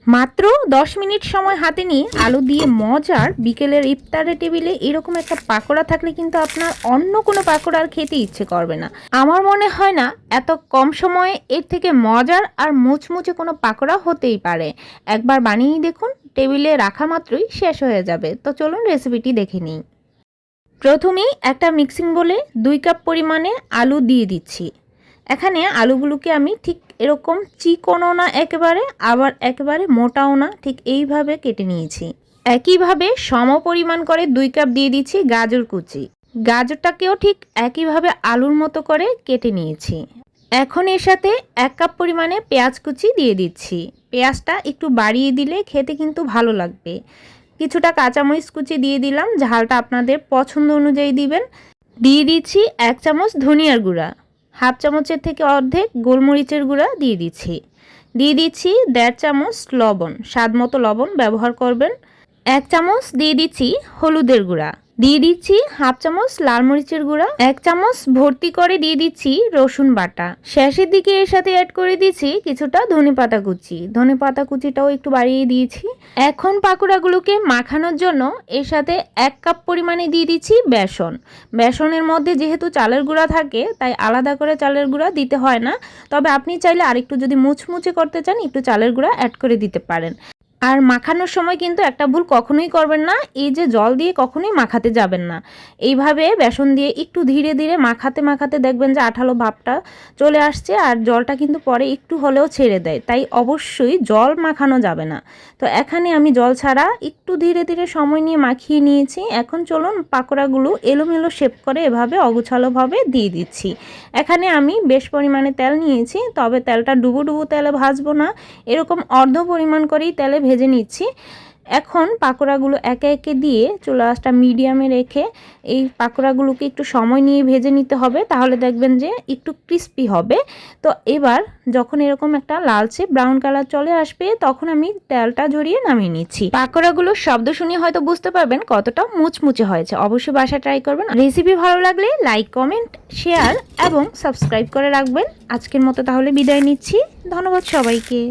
মাত্র 10 মিনিট সময় হাতে নিয়ে আলু দিয়ে মজার বিকেলের ইফতারের টেবিলে এরকম একটা পাকোড়া থাকলে কিন্তু আপনার অন্য কোনো পাকোড়া আর খেতে ইচ্ছে করবে না। আমার মনে হয় না এত কম সময়ে এর থেকে মজার আর মুচমুচে কোনো পাকোড়া হতেই পারে। একবার বানিয়ে দেখুন, টেবিলে রাখা মাত্রই শেষ হয়ে যাবে। তো চলুন রেসিপিটি দেখে নিই। প্রথমেই একটা মিক্সিং বোলে 2 কাপ পরিমাণে আলু দিয়ে দিচ্ছি। এখানে আলুগুলোকে আমি ঠিক এরকম চিকনও না একেবারে, আবার একেবারে মোটাও না, ঠিক এইভাবে কেটে নিয়েছি। একইভাবে সম পরিমাণ করে 2 কাপ দিয়ে দিচ্ছি গাজর কুচি। গাজরটাকেও ঠিক একইভাবে আলুর মতো করে কেটে নিয়েছি। এখন এর সাথে 1 কাপ পরিমাণে পেঁয়াজ কুচি দিয়ে দিচ্ছি। পেঁয়াজটা একটু বাড়িয়ে দিলে খেতে কিন্তু ভালো লাগবে। কিছুটা কাঁচামরিচ কুচি দিয়ে দিলাম, ঝালটা আপনাদের পছন্দ অনুযায়ী দিবেন। দিয়ে দিচ্ছি 1 চামচ ধনিয়ার গুঁড়া, হাফ চামচের থেকে অর্ধেক গোলমরিচের গুঁড়া দিয়ে দিচ্ছি। দিয়ে দিচ্ছি 1.5 চামচ লবণ, স্বাদ মতো লবণ ব্যবহার করবেন। 1 চামচ দিয়ে দিচ্ছি হলুদের গুঁড়া। দিয়ে দিচ্ছি হাফ চামচ লাল মরিচের গুঁড়া। 1 চামচ ভর্তি করে দিয়ে দিচ্ছি রসুন বাটা। শেষের দিকে এর সাথে অ্যাড করে দিচ্ছি কিছুটা ধনেপাতা কুচি। ধনেপাতা কুচিটাও একটু বাড়িয়ে দিয়েছি। এখন পাকোড়াগুলোকে মাখানোর জন্য এর সাথে 1 কাপ পরিমাণে দিয়ে দিচ্ছি বেসন। বেসনের মধ্যে যেহেতু চালের গুঁড়া থাকে, তাই আলাদা করে চালের গুঁড়া দিতে হয় না। তবে আপনি চাইলে আরেকটু যদি মুচমুচে করতে চান, একটু চালের গুঁড়া অ্যাড করে দিতে পারেন। আর মাখানোর সময় কিন্তু একটা ভুল কখনোই করবেন না, এই যে জল দিয়ে কখনোই মাখাতে যাবেন না। এইভাবে বেসন দিয়ে একটু ধীরে ধীরে মাখাতে মাখাতে দেখবেন যে আঠালো ভাবটা চলে আসছে, আর জলটা কিন্তু পরে একটু হলেও ছেড়ে দেয়, তাই অবশ্যই জল মাখানো যাবে না। তো এখানে আমি জল ছাড়া একটু ধীরে ধীরে সময় নিয়ে মাখিয়ে নিয়েছি। এখন চলুন পাকোড়াগুলো এলোমেলো শেপ করে এভাবে অগোছালোভাবে দিয়ে দিচ্ছি। এখানে আমি বেশ পরিমাণে তেল নিয়েছি, তবে তেলটা ডুবো ডুবো তেলে ভাজবো না, এরকম অর্ধ পরিমাণ করেই তেলে ভেজে নিচ্ছি। এখন পাকোড়াগুলো একে একে দিয়ে চুলা আঁচটা মিডিয়ামে রেখে এই পাকোড়াগুলোকে একটু সময় নিয়ে ভেজে নিতে হবে, তাহলে দেখবেন যে একটু ক্রিস্পি হবে। তো এবার যখন এরকম একটা লালচে ব্রাউন কালার চলে আসবে, তখন আমি তেলটা ঝরিয়ে নামিয়ে নিচ্ছি। পাকোড়াগুলোর শব্দ শুনে হয়তো বুঝতে পারবেন কতটা মুচমুচে হয়েছে। অবশ্যই বাসায় ট্রাই করবেন। রেসিপি ভালো লাগলে লাইক, কমেন্ট, শেয়ার এবং সাবস্ক্রাইব করে রাখবেন। আজকের মতো তাহলে বিদায় নিচ্ছি। ধন্যবাদ সবাইকে।